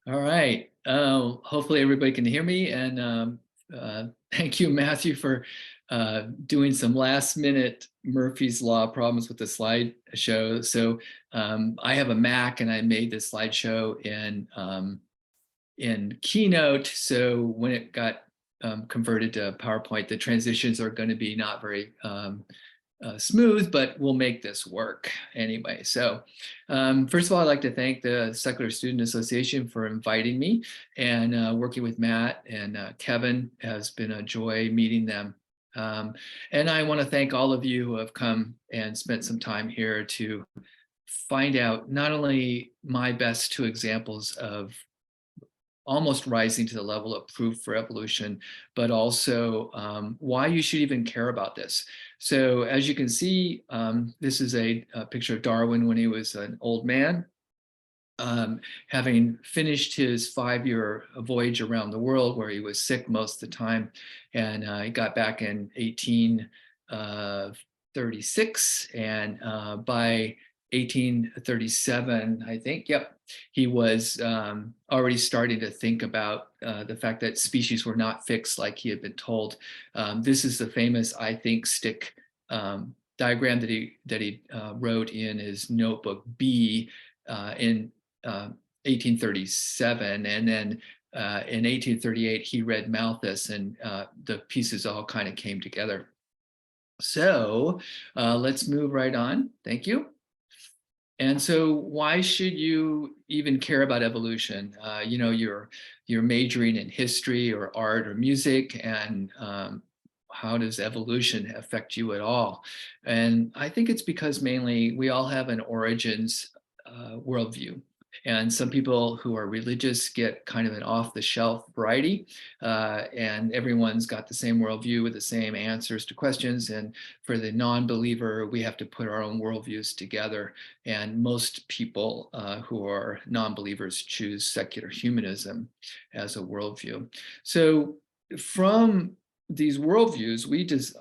All right. Hopefully everybody can hear me. And thank you, Matthew, for doing some last minute Murphy's Law problems with the slideshow. So I have a Mac and I made this slideshow in Keynote. So when it got converted to PowerPoint, the transitions are going to be not very smooth, but we'll make this work anyway. So first of all, I'd like to thank the Secular Student Association for inviting me, and working with Matt and Kevin has been a joy meeting them. And I want to thank all of you who have come and spent some time here to find out not only my best two examples of almost rising to the level of proof for evolution, but also why you should even care about this. So as you can see, this is a picture of Darwin when he was an old man, having finished his 5-year voyage around the world where he was sick most of the time. And he got back in 1836, and by 1837, I think, yep, he was already starting to think about the fact that species were not fixed like he had been told. This is the famous "I think" stick diagram that he wrote in his notebook B in 1837, and then in 1838 he read Malthus, and the pieces all kind of came together. So let's move right on. Thank you. And so why should you even care about evolution? You know, you're majoring in history or art or music, and how does evolution affect you at all? And I think it's because mainly we all have an origins worldview. And some people who are religious get kind of an off-the-shelf variety, and everyone's got the same worldview with the same answers to questions. And for the non-believer, we have to put our own worldviews together. And most people who are non-believers choose secular humanism as a worldview. So from these worldviews, we just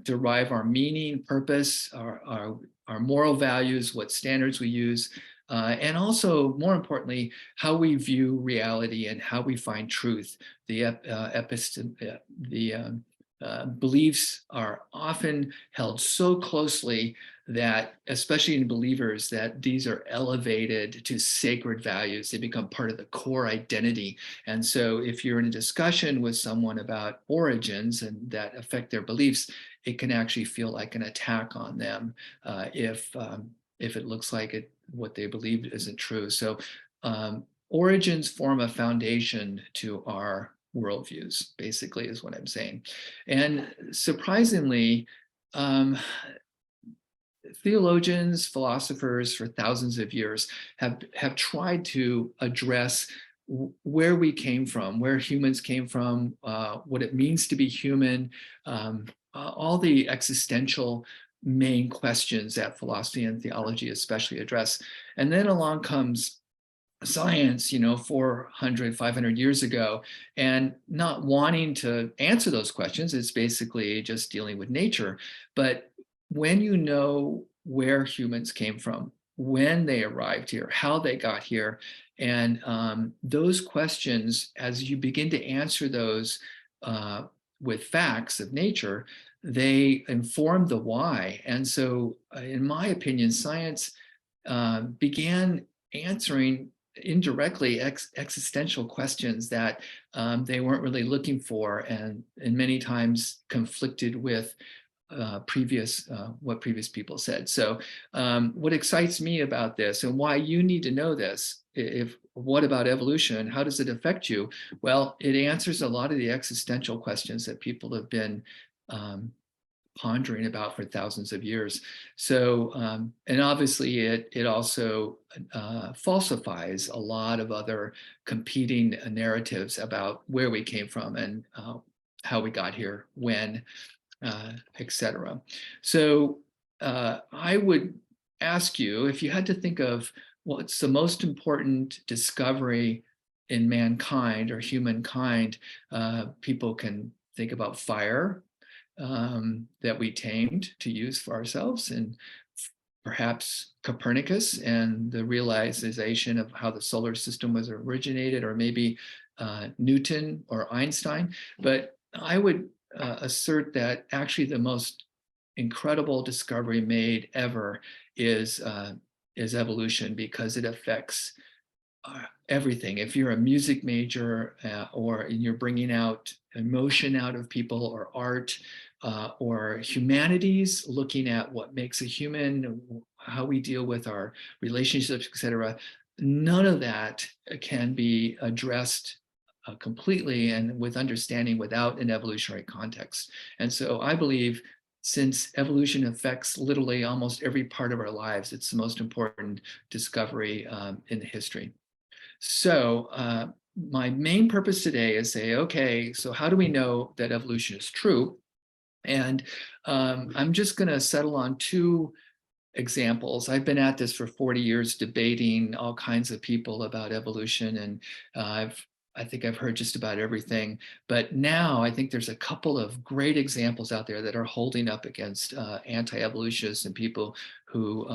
derive our meaning, purpose, our moral values, what standards we use, and also, more importantly, how we view reality and how we find truth. The beliefs are often held so closely that, especially in believers, that these are elevated to sacred values. They become part of the core identity. And so if you're in a discussion with someone about origins and that affect their beliefs, it can actually feel like an attack on them if it looks like what they believed isn't true. So origins form a foundation to our worldviews, basically, is what I'm saying. And surprisingly, theologians, philosophers for thousands of years have tried to address where we came from, where humans came from, what it means to be human, all the existential main questions that philosophy and theology especially address. And then along comes science, 400, 500 years ago, and not wanting to answer those questions. It's basically just dealing with nature. But when you know where humans came from, when they arrived here, how they got here, and those questions, as you begin to answer those with facts of nature, they inform the why. And so, in my opinion, science began answering indirectly existential questions that they weren't really looking for, and many times conflicted with what previous people said. So what excites me about this, and why you need to know this, what about evolution? How does it affect you? Well, it answers a lot of the existential questions that people have been pondering about for thousands of years. So, and obviously it also falsifies a lot of other competing narratives about where we came from and how we got here, when, etc. So I would ask you, if you had to think of what's the most important discovery in mankind or humankind, people can think about fire, that we tamed to use for ourselves, and perhaps Copernicus and the realization of how the solar system was originated, or maybe Newton or Einstein. But I would assert that actually the most incredible discovery made ever is evolution, because it affects everything. If you're a music major or you're bringing out emotion out of people, or art, or humanities, looking at what makes a human, how we deal with our relationships, etc., none of that can be addressed completely and with understanding without an evolutionary context. And so I believe, since evolution affects literally almost every part of our lives, it's the most important discovery in history. So my main purpose today is say, okay, so how do we know that evolution is true? And I'm just going to settle on two examples. I've been at this for 40 years, debating all kinds of people about evolution, and I think I've heard just about everything. But now I think there's a couple of great examples out there that are holding up against anti-evolutionists and people who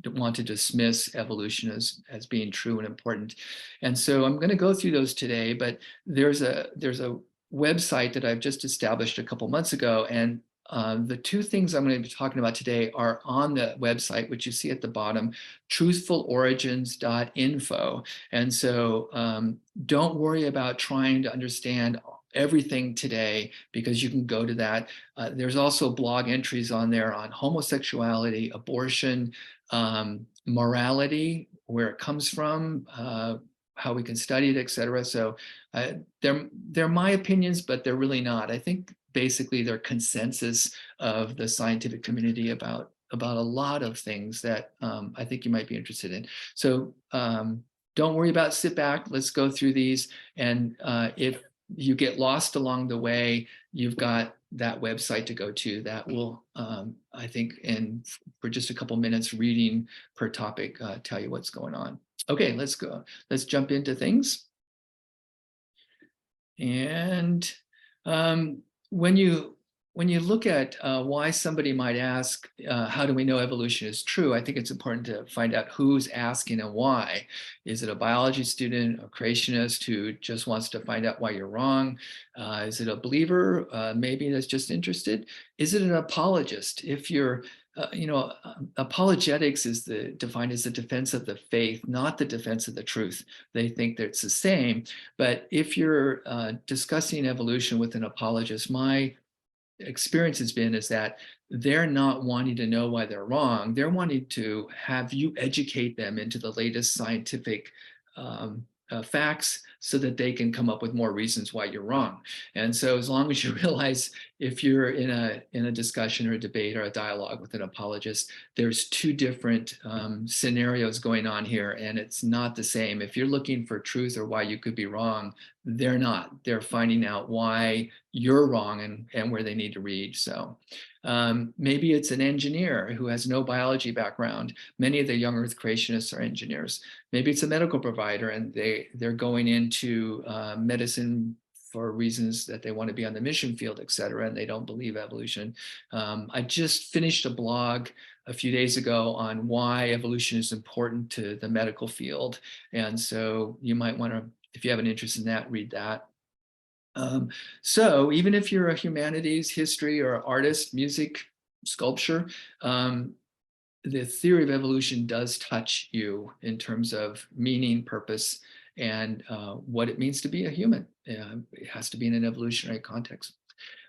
want to dismiss evolution as being true and important. And so I'm going to go through those today, but there's a website that I've just established a couple months ago, and the two things I'm going to be talking about today are on the website, which you see at the bottom, truthfulorigins.info. And so don't worry about trying to understand everything today, because you can go to that. There's also blog entries on there on homosexuality, abortion, morality, where it comes from, how we can study it, etc. So they're my opinions, but they're really not. I think basically they're consensus of the scientific community about a lot of things that I think you might be interested in. So don't worry about, sit back, let's go through these. And if you get lost along the way, you've got that website to go to that will, I think, for just a couple minutes reading per topic, tell you what's going on. Okay, let's go. Let's jump into things. And when you look at why somebody might ask, how do we know evolution is true? I think it's important to find out who's asking and why. Is it a biology student, a creationist who just wants to find out why you're wrong? Is it a believer, maybe that's just interested? Is it an apologist? If you're apologetics is defined as the defense of the faith, not the defense of the truth. They think that it's the same. But if you're discussing evolution with an apologist, my experience has been is that they're not wanting to know why they're wrong. They're wanting to have you educate them into the latest scientific facts, so that they can come up with more reasons why you're wrong. And so as long as you realize, if you're in a discussion or a debate or a dialogue with an apologist, there's two different scenarios going on here, and it's not the same. If you're looking for truth or why you could be wrong, they're not. They're finding out why you're wrong and where they need to read. So maybe it's an engineer who has no biology background. Many of the young earth creationists are engineers. Maybe it's a medical provider, and they're going into medicine for reasons that they want to be on the mission field, et cetera, and they don't believe evolution. I just finished a blog a few days ago on why evolution is important to the medical field. And so you might want to, if you have an interest in that, read that. So even if you're a humanities, history, or artist, music, sculpture, the theory of evolution does touch you in terms of meaning, purpose, and what it means to be a human. It has to be in an evolutionary context.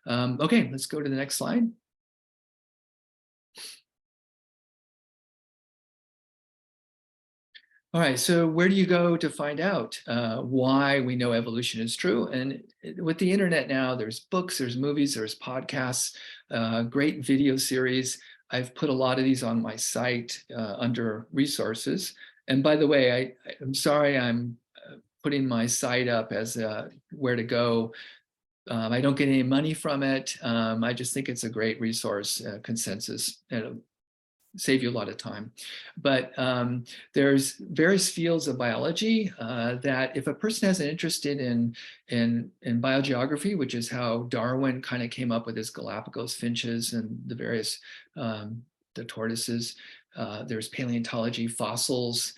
Okay, let's go to the next slide. All right, so where do you go to find out why we know evolution is true? And with the internet now, there's books, there's movies, there's podcasts, great video series. I've put a lot of these on my site under resources. And by the way, I'm sorry I'm putting my site up as where to go. I don't get any money from it. I just think it's a great resource, consensus. It'll save you a lot of time. But there's various fields of biology that if a person has an interest in biogeography, which is how Darwin kind of came up with his Galapagos finches and the various the tortoises, there's paleontology, fossils,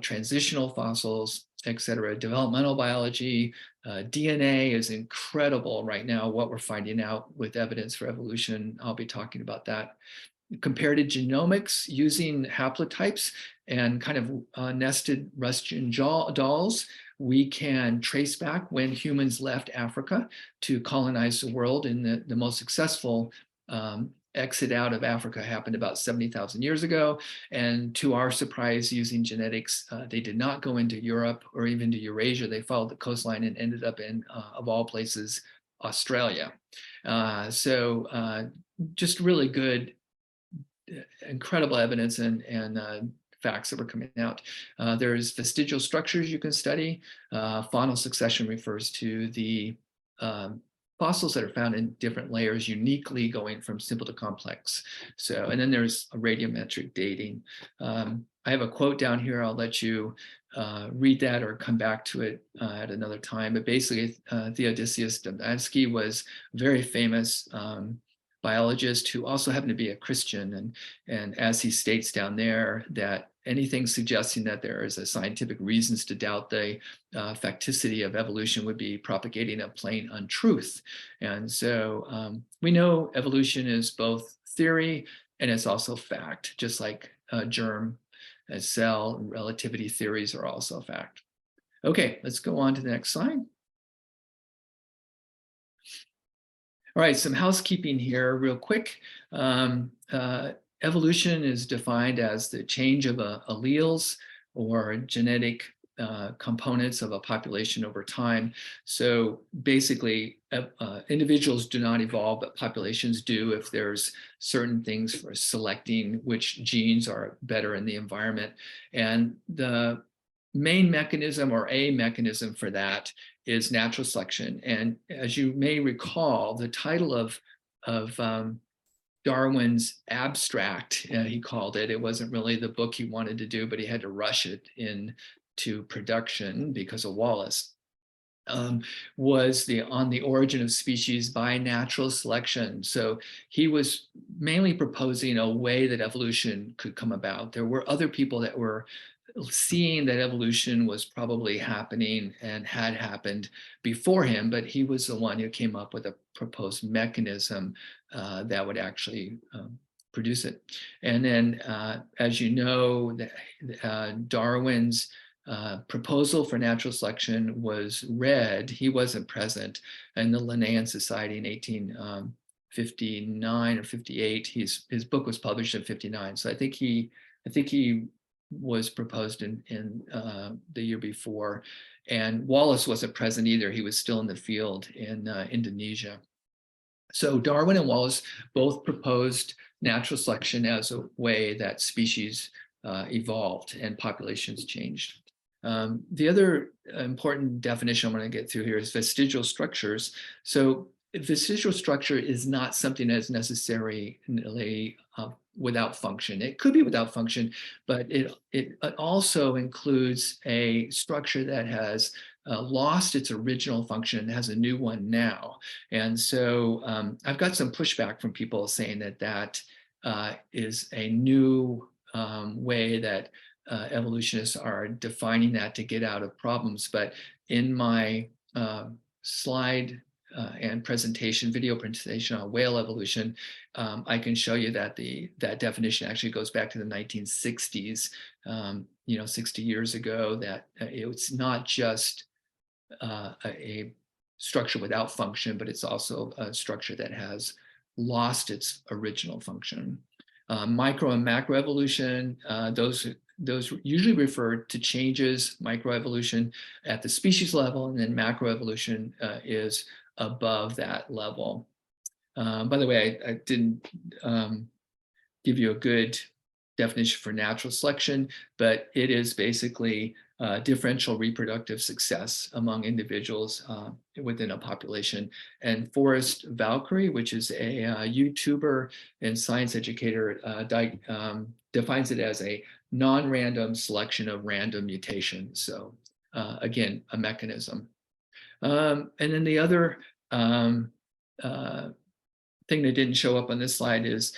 transitional fossils, etc. Developmental biology, DNA is incredible right now, what we're finding out with evidence for evolution. I'll be talking about that. Comparative genomics using haplotypes and kind of nested Russian dolls, we can trace back when humans left Africa to colonize the world. And the most successful exit out of Africa happened about 70,000 years ago. And to our surprise, using genetics, they did not go into Europe or even to Eurasia. They followed the coastline and ended up in, of all places, Australia. So just really good, incredible evidence and facts that were coming out. There's vestigial structures you can study. Faunal succession refers to the fossils that are found in different layers, uniquely going from simple to complex. So, and then there's a radiometric dating. I have a quote down here. I'll let you read that or come back to it at another time. But basically, Theodosius Dobzhansky was a very famous biologist who also happened to be a Christian. And as he states down there, that anything suggesting that there is a scientific reasons to doubt the facticity of evolution would be propagating a plain untruth. And so we know evolution is both theory and it's also fact, just like germ and cell and relativity theories are also fact. Okay, let's go on to the next slide. All right, some housekeeping here real quick. Evolution is defined as the change of alleles or genetic components of a population over time. So basically, individuals do not evolve, but populations do if there's certain things for selecting which genes are better in the environment. And the main mechanism or a mechanism for that is natural selection. And as you may recall, the title of Darwin's abstract, he called it. It wasn't really the book he wanted to do, but he had to rush it into production because of Wallace. Was on the origin of species by natural selection. So he was mainly proposing a way that evolution could come about. There were other people that were seeing that evolution was probably happening and had happened before him, but he was the one who came up with a proposed mechanism that would actually produce it. And then, as you know, Darwin's proposal for natural selection was read. He wasn't present in the Linnaean Society in 1859 or 58. His book was published in 59. So I think he was proposed in the year before. And Wallace wasn't present either. He was still in the field in Indonesia. So Darwin and Wallace both proposed natural selection as a way that species evolved and populations changed. The other important definition I'm going to get through here is vestigial structures. So vestigial structure is not something that's necessarily without function. It could be without function, but it also includes a structure that has lost its original function and has a new one now. And so I've got some pushback from people saying that is a new way that evolutionists are defining that to get out of problems. But in my slide and video presentation on whale evolution, I can show you that that definition actually goes back to the 1960s, 60 years ago, that it's not just a structure without function, but it's also a structure that has lost its original function. Micro and macroevolution, those usually refer to changes, microevolution at the species level, and then macroevolution is above that level. By the way, I didn't give you a good definition for natural selection, but it is basically differential reproductive success among individuals within a population. And Forrest Valkyrie, which is a YouTuber and science educator, defines it as a non-random selection of random mutations. So again, a mechanism. And then the other thing that didn't show up on this slide is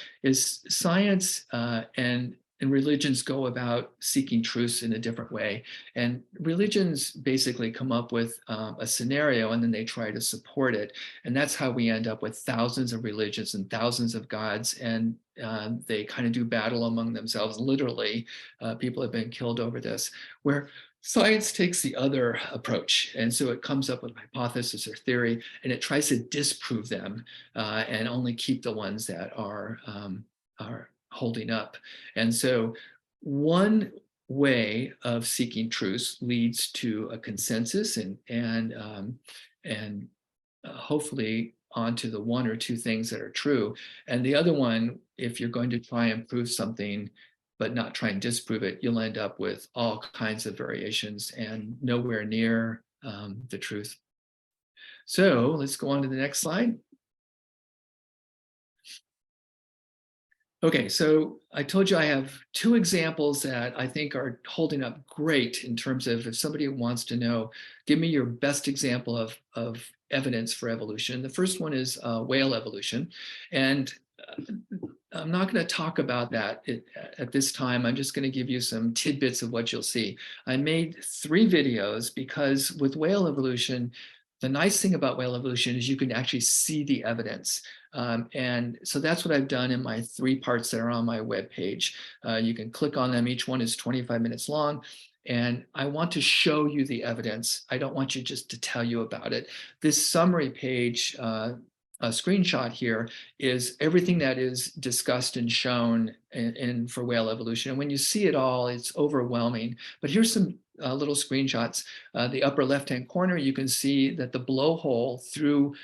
science and and religions go about seeking truths in a different way. And religions basically come up with a scenario and then they try to support it. And that's how we end up with thousands of religions and thousands of gods. And they kind of do battle among themselves. Literally, people have been killed over this, where science takes the other approach. And so it comes up with hypothesis or theory, and it tries to disprove them and only keep the ones that are holding up. And so one way of seeking truth leads to a consensus and hopefully onto the one or two things that are true. And the other one, if you're going to try and prove something but not try and disprove it, you'll end up with all kinds of variations and nowhere near the truth. So let's go on to the next slide. Okay, so I told you I have two examples that I think are holding up great in terms of if somebody wants to know, give me your best example of evidence for evolution. The first one is whale evolution. And I'm not going to talk about that at this time. I'm just going to give you some tidbits of what you'll see. I made 3 videos because with whale evolution, the nice thing about whale evolution is you can actually see the evidence. And so that's what I've done in my 3 parts that are on my webpage. You can click on them. Each one is 25 minutes long. And I want to show you the evidence. I don't want you just to tell you about it. This summary page, a screenshot here, is everything that is discussed and shown for whale evolution. And when you see it all, it's overwhelming. But here's some little screenshots. The upper left-hand corner, you can see that the blowhole through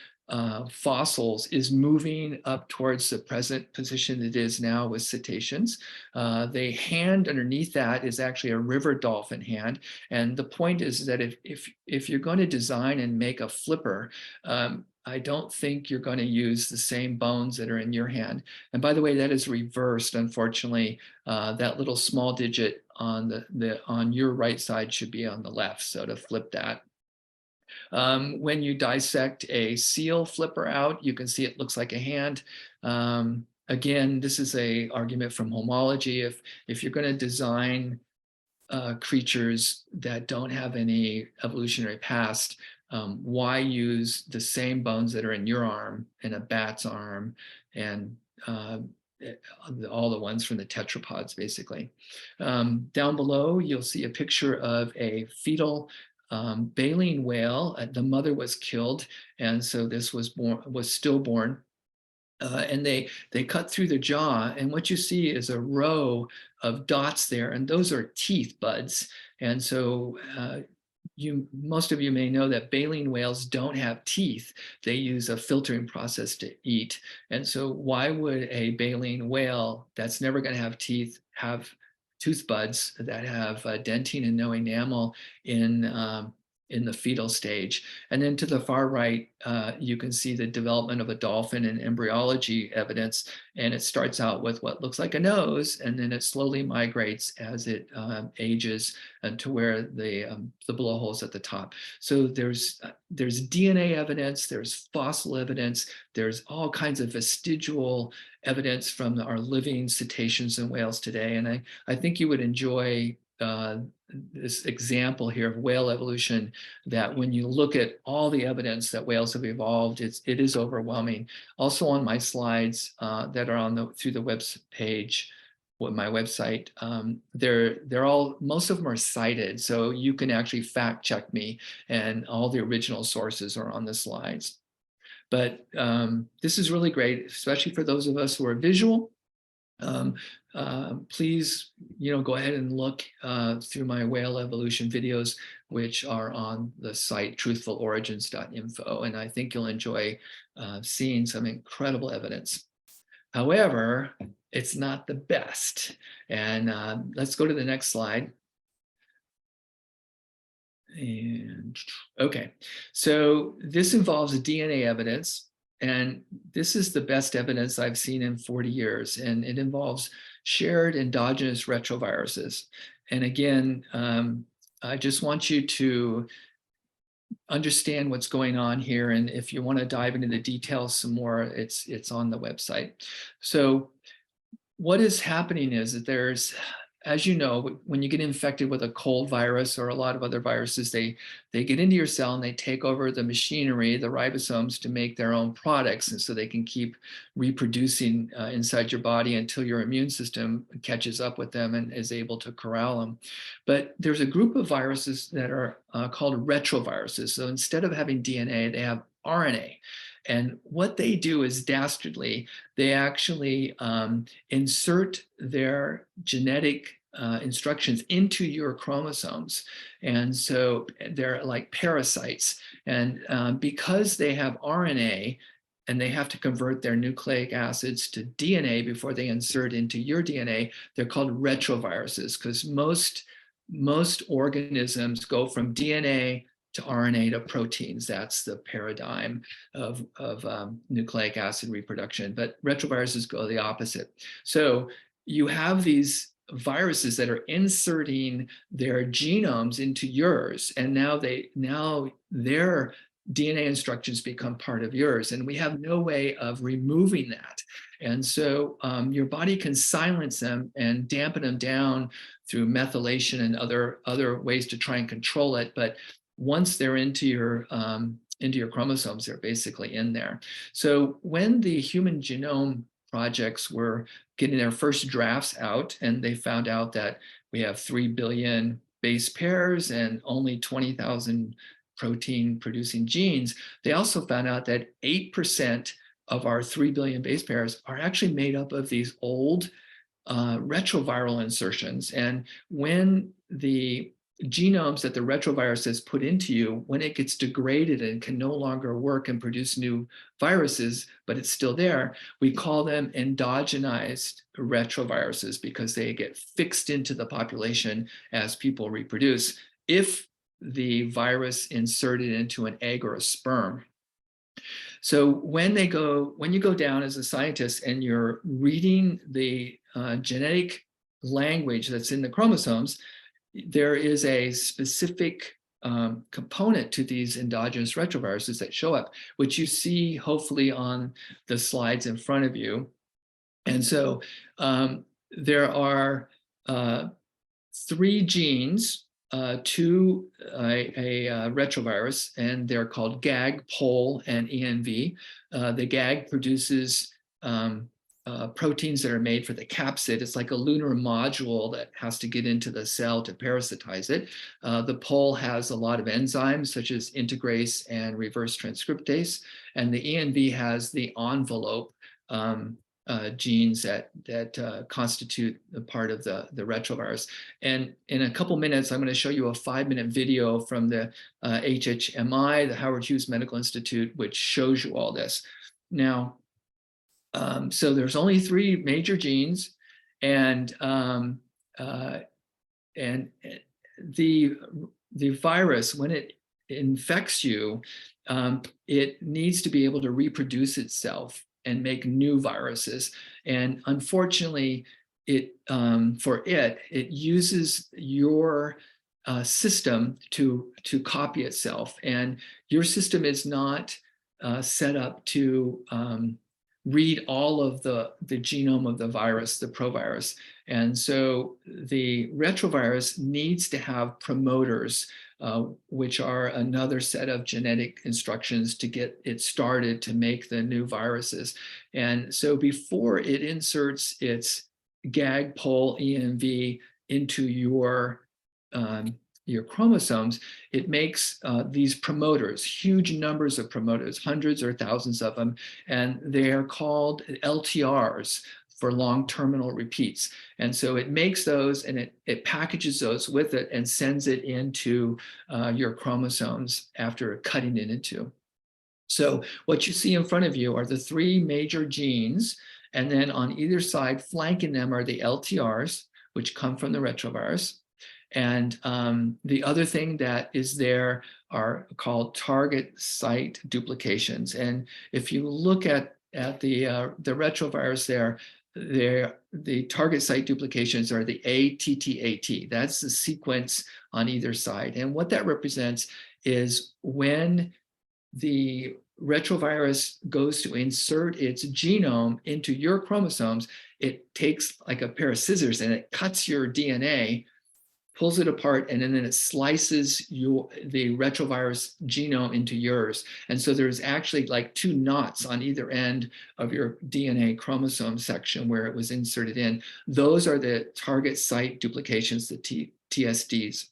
fossils is moving up towards the present position it is now with cetaceans. The hand underneath that is actually a river dolphin hand. And the point is that if you're going to design and make a flipper, I don't think you're going to use the same bones that are in your hand. And by the way, that is reversed, unfortunately. That little small digit on on your right side should be on the left. So to flip that. When you dissect a seal flipper out, you can see it looks like a hand. Again, this is an argument from homology. If you're going to design creatures that don't have any evolutionary past, why use the same bones that are in your arm in a bat's arm and all the ones from the tetrapods, basically. Down below, you'll see a picture of a fetal baleen whale. The mother was killed, and so this was stillborn. And they cut through the jaw, and what you see is a row of dots there, and those are teeth buds. And so most of you may know that baleen whales don't have teeth. They use a filtering process to eat. And so why would a baleen whale that's never going to have teeth have tooth buds that have dentine and no enamel in the fetal stage? And then to the far right, you can see the development of a dolphin in embryology evidence. And it starts out with what looks like a nose, and then it slowly migrates as it ages to where the blowhole's at the top. So there's DNA evidence, there's fossil evidence, there's all kinds of vestigial evidence from our living cetaceans and whales today. And I think you would enjoy this example here of whale evolution, that when you look at all the evidence that whales have evolved, it is overwhelming. Also on my slides that are through the web page, my website, they're all, most of them are cited, so you can actually fact check me, and all the original sources are on the slides. But this is really great, especially for those of us who are visual. Please, go ahead and look through my whale evolution videos, which are on the site truthfulorigins.info, and I think you'll enjoy seeing some incredible evidence. However, it's not the best. And let's go to the next slide. And okay, so this involves DNA evidence. And this is the best evidence I've seen in 40 years. And it involves shared endogenous retroviruses. And again, I just want you to understand what's going on here. And if you want to dive into the details some more, it's on the website. So what is happening is that there's, as you know, when you get infected with a cold virus or a lot of other viruses, they get into your cell and they take over the machinery, the ribosomes, to make their own products, and so they can keep reproducing inside your body until your immune system catches up with them and is able to corral them. But there's a group of viruses that are called retroviruses. So instead of having DNA, they have RNA. And what they do is dastardly. They actually insert their genetic instructions into your chromosomes. And so they're like parasites. And because they have RNA and they have to convert their nucleic acids to DNA before they insert into your DNA, they're called retroviruses, because most organisms go from DNA to RNA to proteins. That's the paradigm of nucleic acid reproduction. But retroviruses go the opposite. So you have these viruses that are inserting their genomes into yours, and now their DNA instructions become part of yours, and we have no way of removing that. And so your body can silence them and dampen them down through methylation and other ways to try and control it. But once they're into your chromosomes, they're basically in there. So when the Human Genome Projects were getting their first drafts out, and they found out that we have 3 billion base pairs and only 20,000 protein producing genes, they also found out that 8% of our 3 billion base pairs are actually made up of these old retroviral insertions. And when the genomes that the retrovirus has put into you, when it gets degraded and can no longer work and produce new viruses, but it's still there, we call them endogenized retroviruses, because they get fixed into the population as people reproduce, if the virus inserted into an egg or a sperm. So when you go down as a scientist and you're reading the genetic language that's in the chromosomes, there is a specific component to these endogenous retroviruses that show up, which you see hopefully on the slides in front of you. And so there are 3 genes to a retrovirus, and they're called GAG, POL, and ENV. The GAG produces proteins that are made for the capsid. It's like a lunar module that has to get into the cell to parasitize it. The POL has a lot of enzymes such as integrase and reverse transcriptase, and the ENV has the envelope genes that constitute a part of the retrovirus. And in a couple minutes, I'm going to show you a 5-minute video from the HHMI, the Howard Hughes Medical Institute, which shows you all this. Now, so there's only 3 major genes, and the virus, when it infects you, it needs to be able to reproduce itself and make new viruses. And unfortunately, it uses your system to copy itself, and your system is not set up to read all of the genome of the virus, the provirus. And so the retrovirus needs to have promoters, which are another set of genetic instructions to get it started to make the new viruses. And so before it inserts its GAG, POL, ENV into your chromosomes, it makes these promoters, huge numbers of promoters, hundreds or thousands of them, and they are called LTRs, for long terminal repeats. And so it makes those, and it packages those with it and sends it into your chromosomes after cutting it into. So what you see in front of you are the 3 major genes, and then on either side, flanking them, are the LTRs, which come from the retrovirus. And the other thing that is there are called target site duplications. And if you look at the retrovirus there, the target site duplications are the ATTAT. That's the sequence on either side. And what that represents is when the retrovirus goes to insert its genome into your chromosomes, it takes like a pair of scissors and it cuts your DNA, pulls it apart, and then it slices the retrovirus genome into yours. And so there's actually like 2 knots on either end of your DNA chromosome section where it was inserted in. Those are the target site duplications, the TSDs.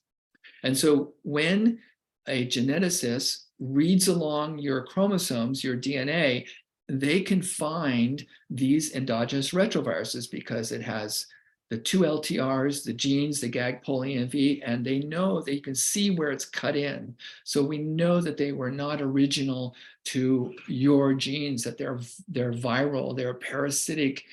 And so when a geneticist reads along your chromosomes, your DNA, they can find these endogenous retroviruses because it has the 2 LTRs, the genes, the GAG, POL, ENV, and they know that you can see where it's cut in. So we know that they were not original to your genes, that they're viral, they're parasitic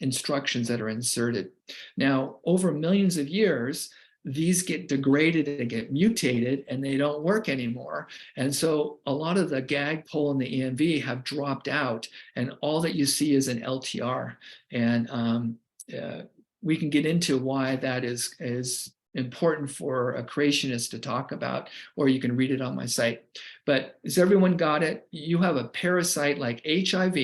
instructions that are inserted. Now, over millions of years, these get degraded and get mutated and they don't work anymore. And so a lot of the GAG, POL, and the ENV have dropped out, and all that you see is an LTR. And we can get into why that is important for a creationist to talk about, or you can read it on my site. But has everyone got it? You have a parasite like HIV,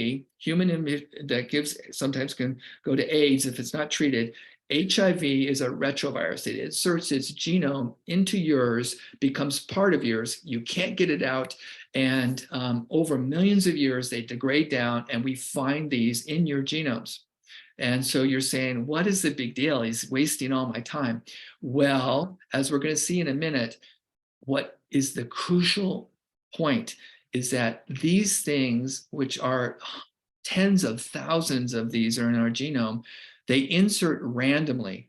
that sometimes can go to AIDS if it's not treated. HIV is a retrovirus. It inserts its genome into yours, becomes part of yours. You can't get it out. And over millions of years, they degrade down, and we find these in your genomes. And so you're saying, what is the big deal? He's wasting all my time. Well, as we're going to see in a minute, what is the crucial point is that these things, which are tens of thousands of these are in our genome, they insert randomly.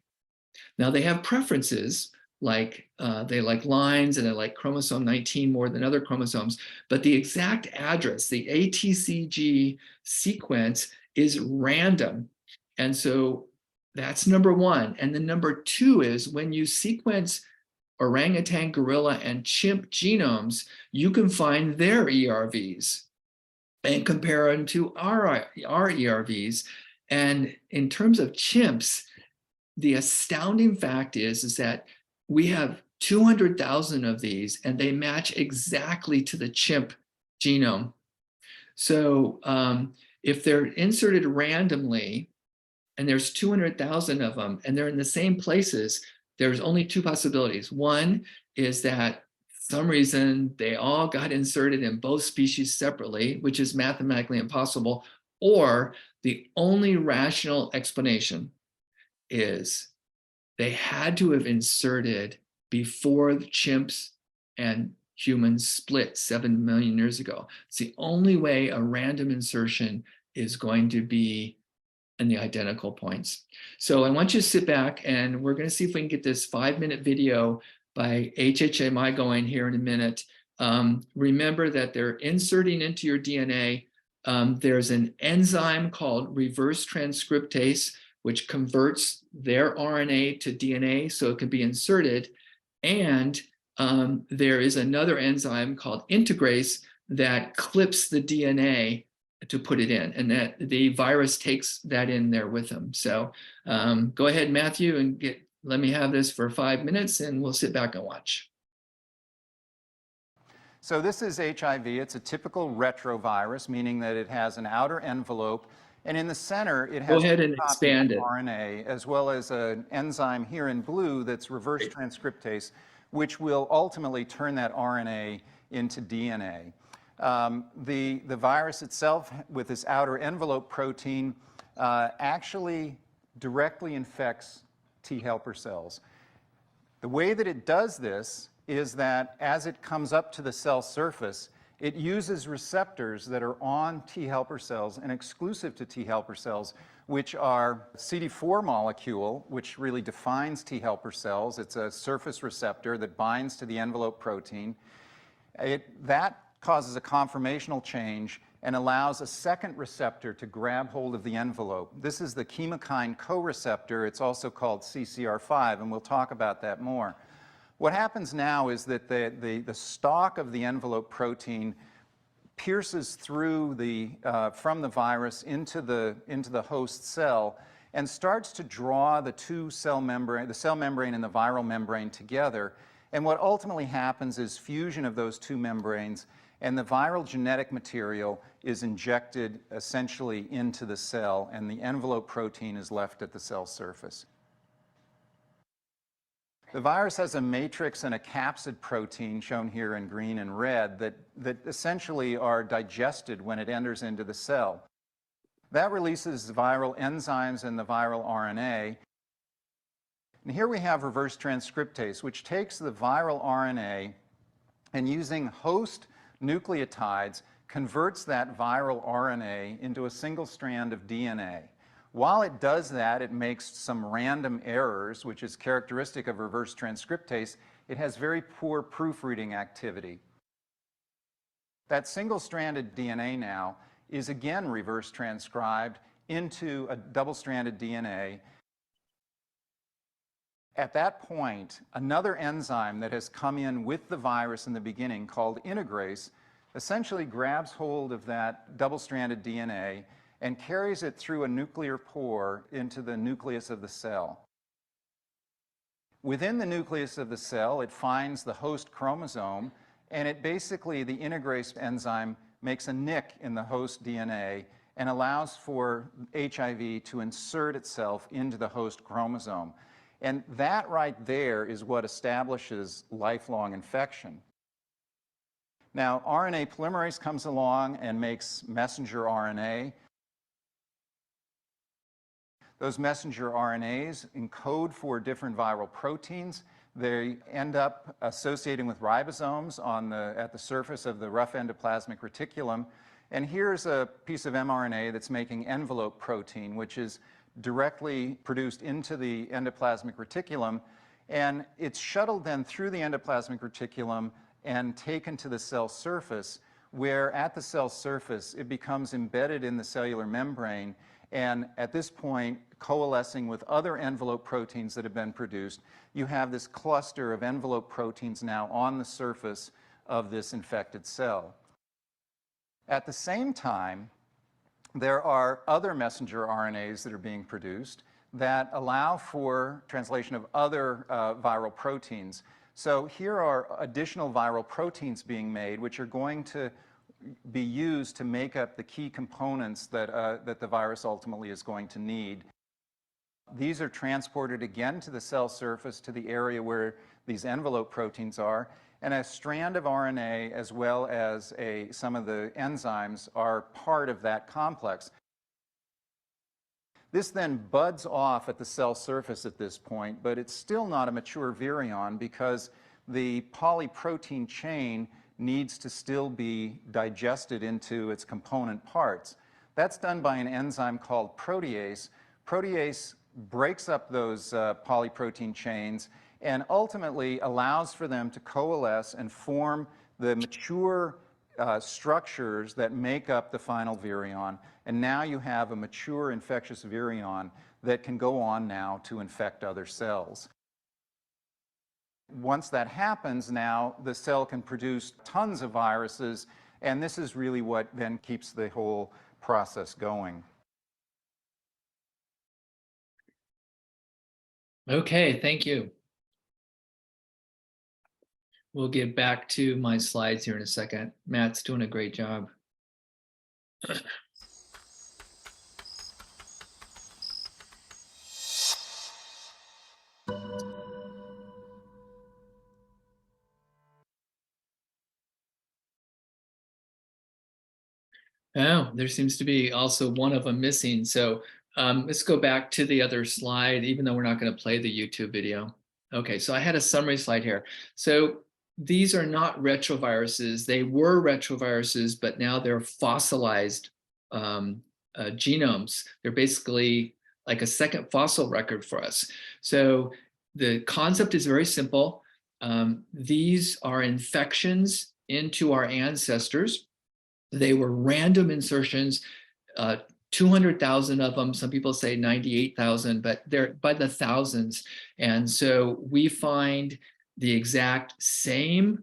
Now they have preferences, like they like lines and they like chromosome 19 more than other chromosomes, but the exact address, the ATCG sequence, is random. And so that's number 1. And then number 2 is when you sequence orangutan, gorilla, and chimp genomes, you can find their ERVs and compare them to our ERVs. And in terms of chimps, the astounding fact is that we have 200,000 of these, and they match exactly to the chimp genome. So if they're inserted randomly, and there's 200,000 of them, and they're in the same places, there's only 2 possibilities. One is that for some reason they all got inserted in both species separately, which is mathematically impossible, or the only rational explanation is they had to have inserted before the chimps and humans split 7 million years ago. It's the only way a random insertion is going to be in the identical points. So I want you to sit back, and we're going to see if we can get this 5-minute video by HHMI going here in a minute. Remember that they're inserting into your DNA. There's an enzyme called reverse transcriptase, which converts their RNA to DNA so it can be inserted. And there is another enzyme called integrase that clips the DNA to put it in, and that the virus takes that in there with them. So go ahead, Matthew, and let me have this for 5 minutes, and we'll sit back and watch. So this is HIV. It's a typical retrovirus, meaning that it has an outer envelope, and in the center it has go ahead and expand it. RNA, as well as an enzyme here in blue that's reverse transcriptase, which will ultimately turn that RNA into DNA. The virus itself, with this outer envelope protein, actually directly infects T helper cells. The way that it does this is that as it comes up to the cell surface, it uses receptors that are on T helper cells and exclusive to T helper cells, which are CD4 molecule, which really defines T helper cells. It's a surface receptor that binds to the envelope protein. That causes a conformational change and allows a second receptor to grab hold of the envelope. This is the chemokine co-receptor. It's also called CCR5, and we'll talk about that more. What happens now is that the stalk of the envelope protein pierces through from the virus into the host cell and starts to draw the cell membrane and the viral membrane together. And what ultimately happens is fusion of those 2 membranes, and the viral genetic material is injected essentially into the cell, and the envelope protein is left at the cell surface. The virus has a matrix and a capsid protein, shown here in green and red, that essentially are digested when it enters into the cell. That releases viral enzymes and the viral RNA. And here we have reverse transcriptase, which takes the viral RNA and, using host nucleotides, converts that viral RNA into a single strand of DNA. While it does that, it makes some random errors, which is characteristic of reverse transcriptase. It has very poor proofreading activity. That single-stranded DNA now is again reverse transcribed into a double-stranded DNA. At that point, another enzyme that has come in with the virus in the beginning, called integrase, essentially grabs hold of that double-stranded DNA and carries it through a nuclear pore into the nucleus of the cell. Within the nucleus of the cell, it finds the host chromosome, and it basically, the integrase enzyme, makes a nick in the host DNA and allows for HIV to insert itself into the host chromosome. And that right there is what establishes lifelong infection. Now, RNA polymerase comes along and makes messenger RNA. Those messenger RNAs encode for different viral proteins. They end up associating with ribosomes at the surface of the rough endoplasmic reticulum. And here's a piece of mRNA that's making envelope protein, which is directly produced into the endoplasmic reticulum. And it's shuttled then through the endoplasmic reticulum and taken to the cell surface, where at the cell surface it becomes embedded in the cellular membrane, and at this point, coalescing with other envelope proteins that have been produced, you have this cluster of envelope proteins now on the surface of this infected cell. At the same time, there are other messenger RNAs that are being produced that allow for translation of other viral proteins. So here are additional viral proteins being made, which are going to be used to make up the key components that the virus ultimately is going to need. These are transported again to the cell surface, to the area where these envelope proteins are, and a strand of RNA as well as some of the enzymes are part of that complex. This then buds off at the cell surface at this point, but it's still not a mature virion because the polyprotein chain needs to still be digested into its component parts. That's done by an enzyme called protease. Protease breaks up those polyprotein chains and ultimately allows for them to coalesce and form the mature structures that make up the final virion. And now you have a mature infectious virion that can go on now to infect other cells. Once that happens, now the cell can produce tons of viruses, and this is really what then keeps the whole process going. Okay, thank you. We'll get back to my slides here in a second. Matt's doing a great job. Oh, there seems to be also one of them missing. So let's go back to the other slide, even though we're not going to play the YouTube video. Okay, so I had a summary slide here. So these are not retroviruses. They were retroviruses, but now they're fossilized genomes. They're basically like a second fossil record for us. So the concept is very simple. These are infections into our ancestors. They were random insertions, 200,000 of them. Some people say 98,000, but they're by the thousands. And so we find the exact same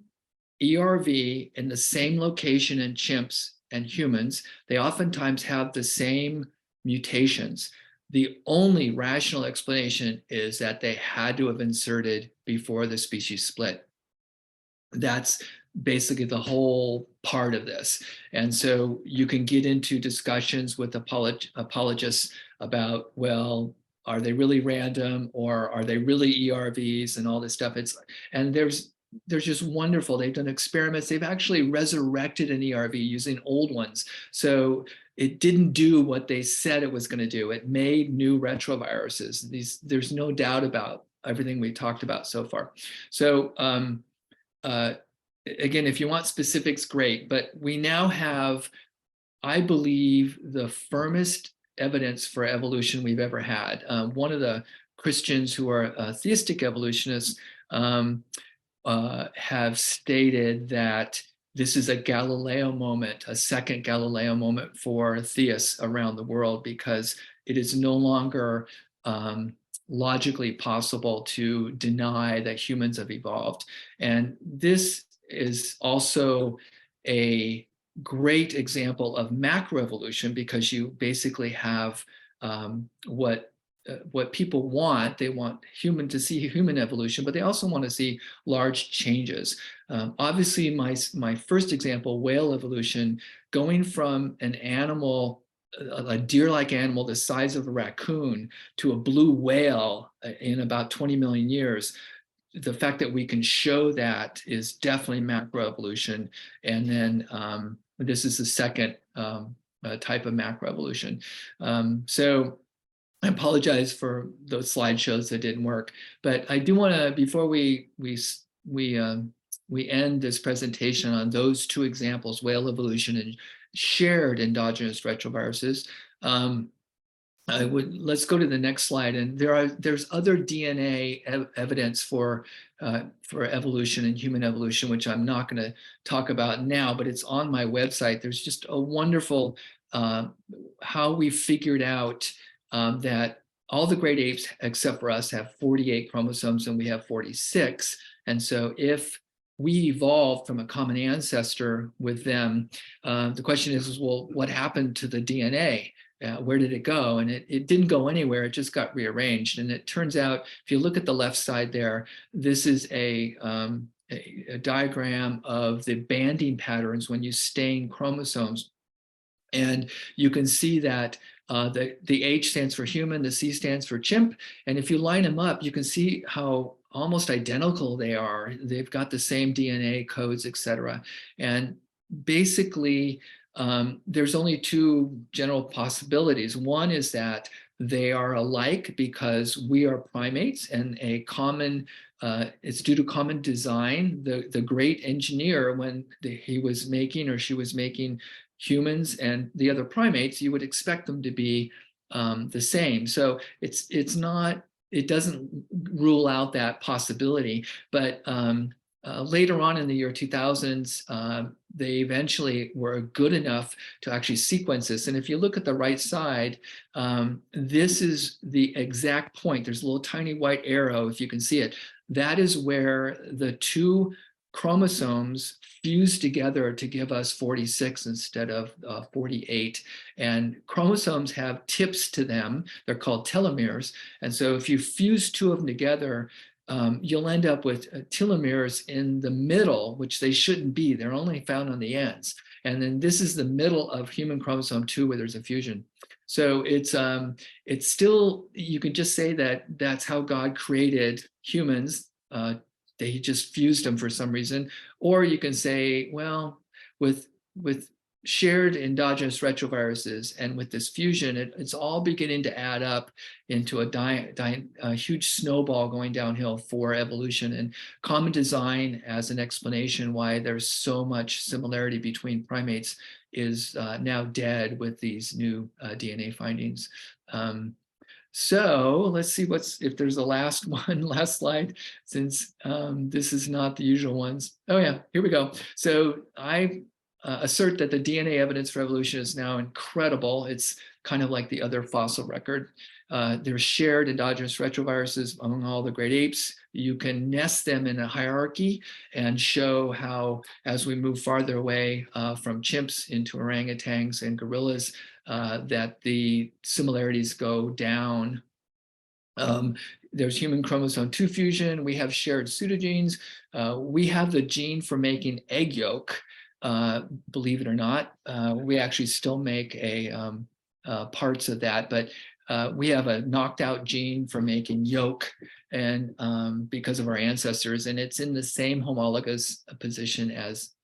ERV in the same location in chimps and humans. They oftentimes have the same mutations. The only rational explanation is that they had to have inserted before the species split. That's basically the whole part of this. And so you can get into discussions with apologists about, well, are they really random, or are they really ERVs and all this stuff? And there's just wonderful. They've done experiments. They've actually resurrected an ERV using old ones. So it didn't do what they said it was going to do. It made new retroviruses. There's no doubt about everything we talked about so far. So again, if you want specifics, great. But we now have, I believe, the firmest evidence for evolution we've ever had. One of the Christians who are theistic evolutionists have stated that this is a Galileo moment, a second Galileo moment for theists around the world, because it is no longer logically possible to deny that humans have evolved. And this is also a great example of macroevolution, because you basically have what people want. They want to see human evolution, but they also want to see large changes. Obviously, my first example, whale evolution, going from an animal, a deer-like animal the size of a raccoon, to a blue whale in about 20 million years. The fact that we can show that is definitely macroevolution. And then this is the second type of macroevolution. So I apologize for those slideshows that didn't work, but I do want to, before we end this presentation on those two examples, whale evolution and shared endogenous retroviruses, let's go to the next slide. And there's other DNA evidence for evolution and human evolution, which I'm not going to talk about now, but it's on my website. There's just a wonderful how we figured out that all the great apes except for us have 48 chromosomes and we have 46. And so if we evolved from a common ancestor with them, the question is, well, what happened to the DNA? Where did it go? And it didn't go anywhere. It just got rearranged. And it turns out, if you look at the left side there, this is a diagram of the banding patterns when you stain chromosomes. And you can see that the H stands for human, the C stands for chimp. And if you line them up, you can see how almost identical they are. They've got the same DNA codes, et cetera. And basically, there's only two general possibilities. One is that they are alike because we are primates, and a common, it's due to common design. The great engineer, when he was making or she was making humans and the other primates, you would expect them to be the same. So it doesn't rule out that possibility. But later on in the year 2000s, they eventually were good enough to actually sequence this. And if you look at the right side, this is the exact point. There's a little tiny white arrow, if you can see it. That is where the two chromosomes fuse together to give us 46 instead of 48. And chromosomes have tips to them. They're called telomeres. And so if you fuse two of them together, you'll end up with telomeres in the middle, which they shouldn't be. They're only found on the ends. And then this is the middle of human chromosome 2 where there's a fusion. So it's still, you can just say that that's how God created humans. They just fused them for some reason. Or you can say, well, with shared endogenous retroviruses and with this fusion, it's all beginning to add up into a huge snowball going downhill for evolution, and common design as an explanation why there's so much similarity between primates is now dead with these new DNA findings. So let's see if there's a last slide, since this is not the usual ones. Oh yeah, here we go. So I assert that the DNA evidence for evolution is now incredible. It's kind of like the other fossil record. There's shared endogenous retroviruses among all the great apes. You can nest them in a hierarchy and show how, as we move farther away from chimps into orangutans and gorillas, that the similarities go down. there's human chromosome 2 fusion. We have shared pseudogenes. We have the gene for making egg yolk. Believe it or not, we actually still make parts of that, but we have a knocked out gene for making yolk, and because of our ancestors, and it's in the same homologous position as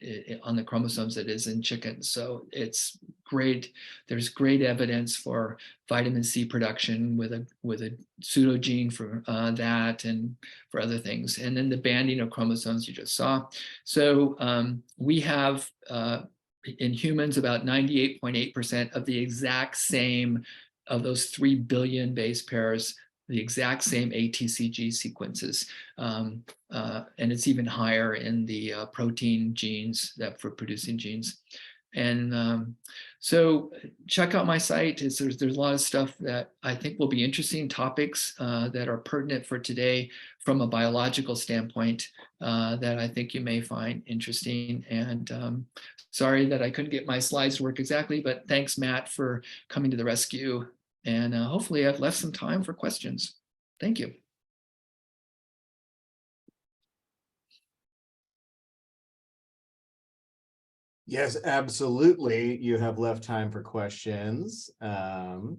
on the chromosomes it is in chickens. So it's great. There's great evidence for vitamin C production with a pseudogene for that and for other things. And then the banding of chromosomes you just saw. So we have in humans about 98.8% of the exact same of those 3 billion base pairs, the exact same ATCG sequences. And it's even higher in the protein genes that for producing genes. And so check out my site. There's a lot of stuff that I think will be interesting, topics that are pertinent for today from a biological standpoint that I think you may find interesting. And sorry that I couldn't get my slides to work exactly, but thanks, Matt, for coming to the rescue. And hopefully I've left some time for questions. Thank you. Yes, absolutely. You have left time for questions. And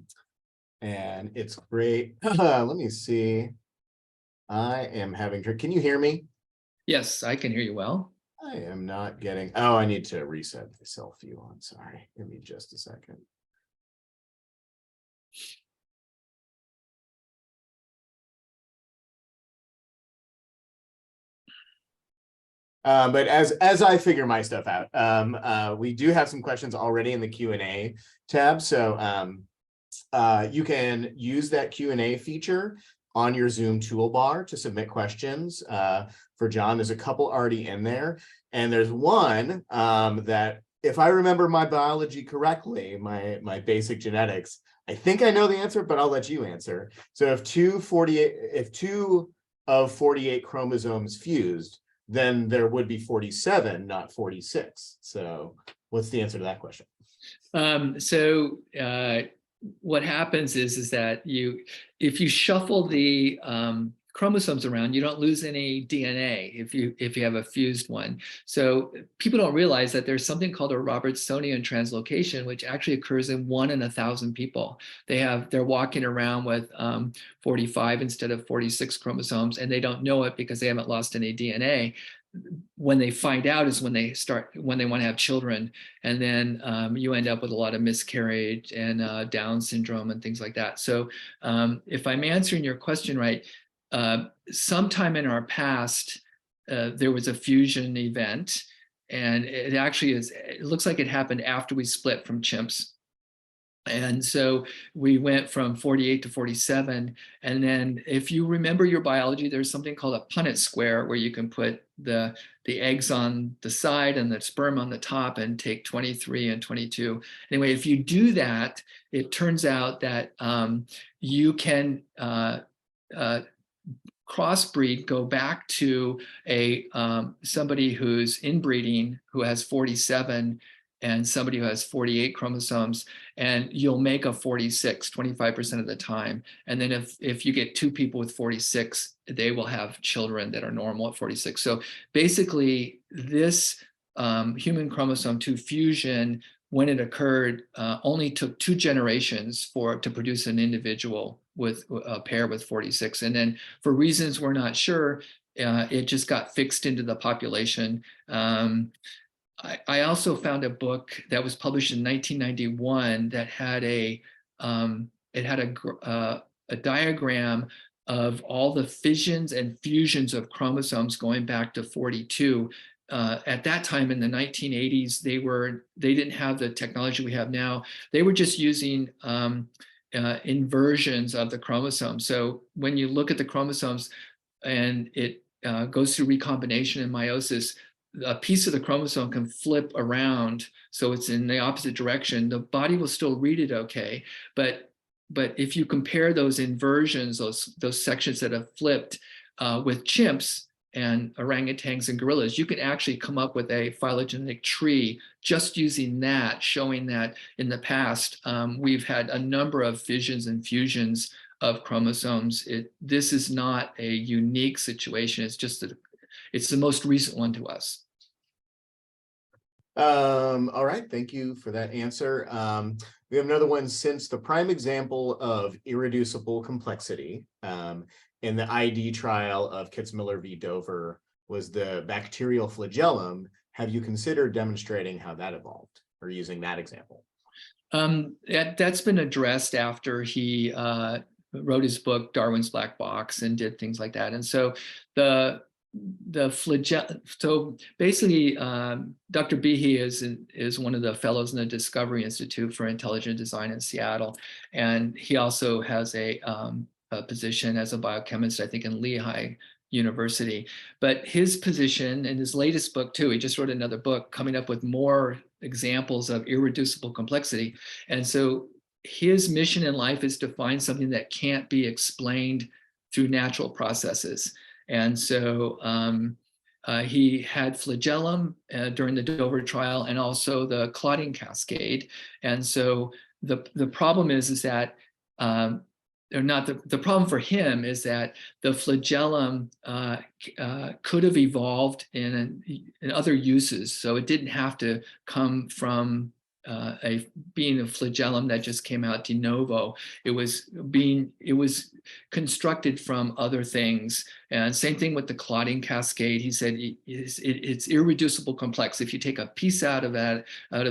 it's great. Let me see. I am having, can you hear me? Yes, I can hear you well. I am not getting, oh, I need to reset the self view on. Sorry. Give me just a second. But as I figure my stuff out, we do have some questions already in the Q&A tab. So you can use that Q&A feature on your Zoom toolbar to submit questions for Jon. There's a couple already in there. And there's one that, if I remember my biology correctly, my basic genetics, I think I know the answer, but I'll let you answer. So if two of 48 chromosomes fused, then there would be 47, not 46. So what's the answer to that question? What happens is that if you shuffle the chromosomes around, you don't lose any DNA if you have a fused one. So people don't realize that there's something called a Robertsonian translocation, which actually occurs in 1 in 1,000 people. They're walking around with 45 instead of 46 chromosomes, and they don't know it because they haven't lost any DNA. When they find out is when they want to have children, and then you end up with a lot of miscarriage and Down syndrome and things like that. So if I'm answering your question right, sometime in our past, there was a fusion event, and it looks like it happened after we split from chimps. And so we went from 48 to 47. And then if you remember your biology, there's something called a Punnett square, where you can put the eggs on the side and the sperm on the top and take 23 and 22. Anyway, if you do that, it turns out that you can crossbreed, go back to somebody who's inbreeding who has 47 and somebody who has 48 chromosomes, and you'll make a 46 25% of the time. And then if you get 2 people with 46, they will have children that are normal at 46. So basically this human chromosome 2 fusion, when it occurred, only took 2 generations to produce an individual with a pair with 46. And then for reasons we're not sure, it just got fixed into the population. I also found a book that was published in 1991 that had a diagram of all the fissions and fusions of chromosomes going back to 42. At that time in the 1980s, they didn't have the technology we have now. They were just using inversions of the chromosomes. So when you look at the chromosomes and it goes through recombination and meiosis, a piece of the chromosome can flip around, so it's in the opposite direction. The body will still read it okay, but if you compare those inversions, those sections that have flipped with chimps and orangutans and gorillas, you can actually come up with a phylogenetic tree just using that, showing that in the past we've had a number of fissions and fusions of chromosomes. This is not a unique situation. It's just that it's the most recent one to us. All right, thank you for that answer. We have another one. Since the prime example of irreducible complexity in the ID trial of Kitzmiller v. Dover was the bacterial flagellum, have you considered demonstrating how that evolved or using that example? That's been addressed after he wrote his book, Darwin's Black Box, and did things like that. And so so basically, Dr. Behe is one of the fellows in the Discovery Institute for Intelligent Design in Seattle, and he also has a position as a biochemist, I think, in Lehigh University. But his position in his latest book too, he just wrote another book coming up with more examples of irreducible complexity. And so his mission in life is to find something that can't be explained through natural processes. And so he had flagellum during the Dover trial, and also the clotting cascade. And so the problem is that or not the problem for him is that the flagellum could have evolved in other uses. So it didn't have to come from being a flagellum that just came out de novo. It was constructed from other things. And same thing with the clotting cascade. He said it's irreducible complex. If you take a piece out of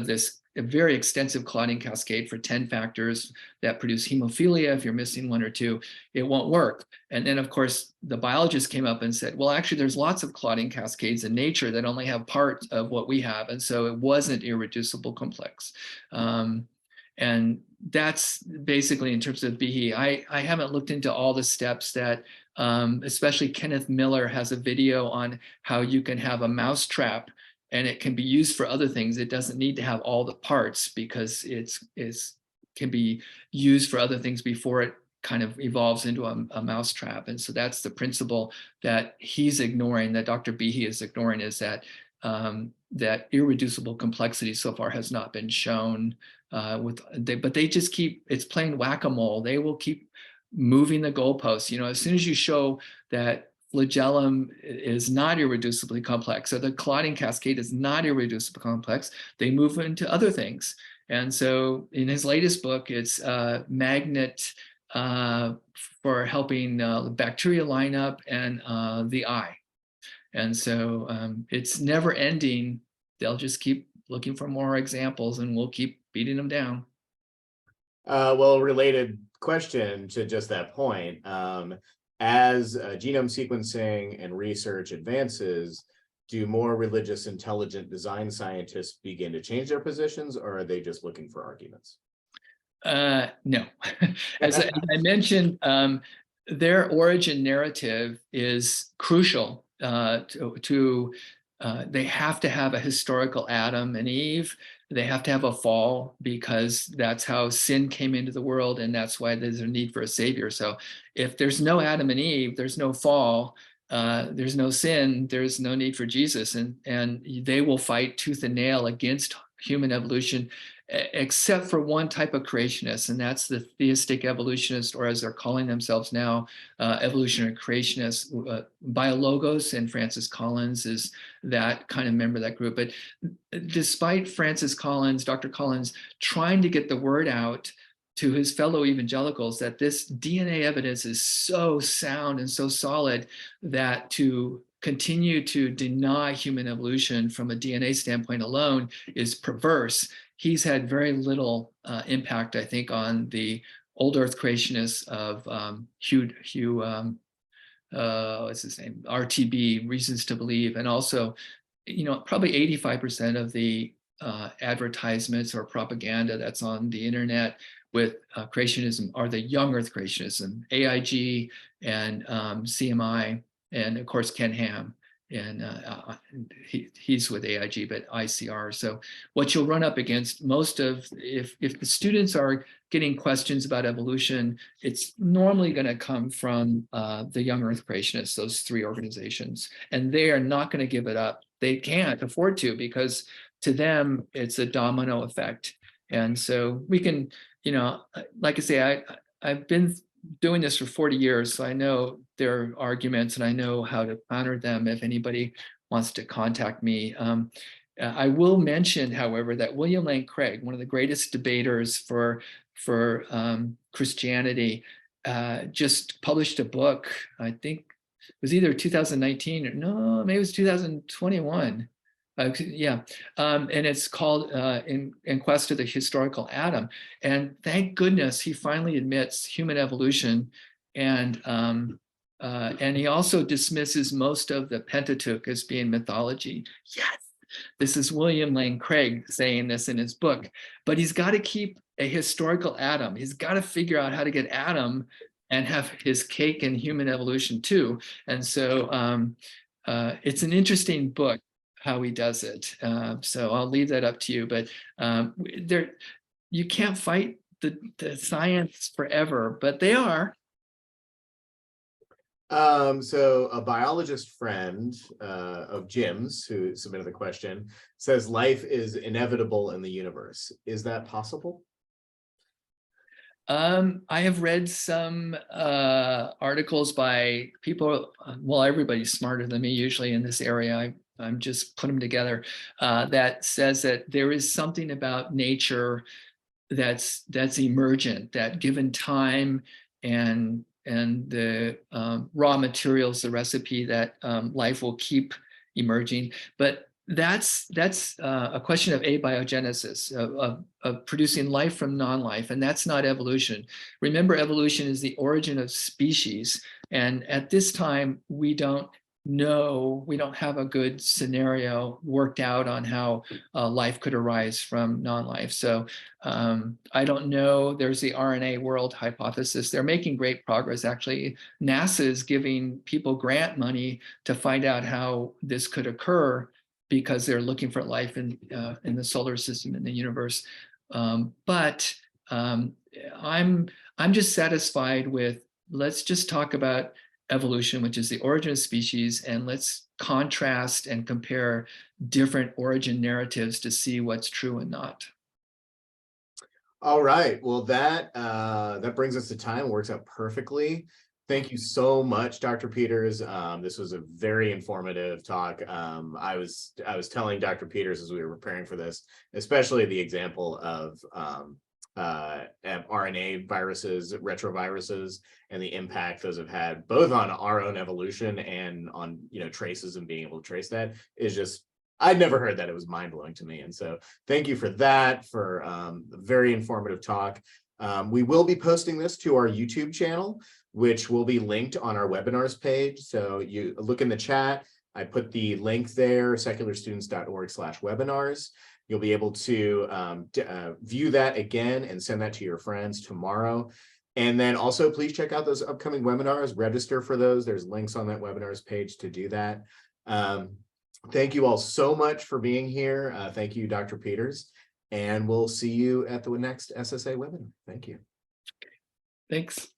this a very extensive clotting cascade for 10 factors that produce hemophilia, if you're missing one or two, it won't work. And then, of course, the biologist came up and said, well, actually, there's lots of clotting cascades in nature that only have part of what we have. And so it wasn't irreducible complex. And that's basically in terms of Behe. I haven't looked into all the steps that, especially Kenneth Miller has a video on how you can have a mouse trap and it can be used for other things. It doesn't need to have all the parts because it can be used for other things before it kind of evolves into a mouse trap. And so that's the principle that he's ignoring, that Dr. Behe is ignoring, is that that irreducible complexity so far has not been shown. But they just keep, it's playing whack-a-mole. They will keep moving the goalposts. As soon as you show that flagellum is not irreducibly complex, or the clotting cascade is not irreducibly complex, they move into other things. And so in his latest book, it's magnet for helping the bacteria line up and the eye. And so it's never ending. They'll just keep looking for more examples and we'll keep beating them down. Well, a related question to just that point. As genome sequencing and research advances, do more religious intelligent design scientists begin to change their positions, or are they just looking for arguments? No. As I mentioned, their origin narrative is crucial to they have to have a historical Adam and Eve. They have to have a fall because that's how sin came into the world, and that's why there's a need for a savior. So if there's no Adam and Eve, there's no fall, there's no sin, there's no need for Jesus. And they will fight tooth and nail against human evolution, except for one type of creationist, and that's the theistic evolutionist, or as they're calling themselves now, evolutionary creationists. Biologist and Francis Collins is that kind of member of that group. But despite Francis Collins, Dr. Collins, trying to get the word out to his fellow evangelicals that this DNA evidence is so sound and so solid that to continue to deny human evolution from a DNA standpoint alone is perverse, he's had very little impact, I think, on the old Earth creationists of what's his name, RTB, Reasons to Believe, and also, probably 85% of the advertisements or propaganda that's on the internet with creationism are the young Earth creationism, AIG and CMI, and of course Ken Ham, and he's with AIG, but ICR. So what you'll run up against most of, if the students are getting questions about evolution, it's normally going to come from the young Earth creationists, those three organizations, and they are not going to give it up. They can't afford to, because to them it's a domino effect. And so we can, like I say, I've been doing this for 40 years, so I know their arguments and I know how to counter them if anybody wants to contact me. I will mention, however, that William Lane Craig, one of the greatest debaters for Christianity, just published a book. I think it was either 2019 or no, maybe it was 2021. Yeah, and it's called in Quest of the Historical Atom. And thank goodness he finally admits human evolution, and he also dismisses most of the Pentateuch as being mythology. Yes, this is William Lane Craig saying this in his book, but he's got to keep a historical Adam. He's got to figure out how to get Adam and have his cake in human evolution too. And so it's an interesting book how he does it. So I'll leave that up to you, but you can't fight the science forever, but they are. So a biologist friend of Jim's, who submitted the question, says life is inevitable in the universe. Is that possible? I have read some articles by people, well, everybody's smarter than me usually in this area. I'm just putting them together, that says that there is something about nature that's emergent, that given time and the raw materials, the recipe, that life will keep emerging. But that's a question of abiogenesis, of producing life from non-life, and that's not evolution. Remember, evolution is the origin of species, and at this time we don't know, we don't have a good scenario worked out on how life could arise from non-life. So I don't know. There's the RNA world hypothesis. They're making great progress. Actually, NASA is giving people grant money to find out how this could occur, because they're looking for life in the solar system, in the universe. But I'm just satisfied with, let's just talk about evolution, which is the origin of species, and let's contrast and compare different origin narratives to see what's true and not. All right. Well, that brings us to time. Works out perfectly. Thank you so much, Dr. Peters. This was a very informative talk. I was telling Dr. Peters as we were preparing for this, especially the example of RNA viruses, retroviruses, and the impact those have had both on our own evolution and on, traces, and being able to trace that is just, I'd never heard that. It was mind-blowing to me. And so thank you for that, for a very informative talk. We will be posting this to our YouTube channel, which will be linked on our webinars page. So you look in the chat, I put the link there, secularstudents.org/webinars. You'll be able to view that again and send that to your friends tomorrow. And then also please check out those upcoming webinars, register for those. There's links on that webinars page to do that. Thank you all so much for being here. Thank you, Dr. Peters, and we'll see you at the next SSA webinar. Thank you. Thanks.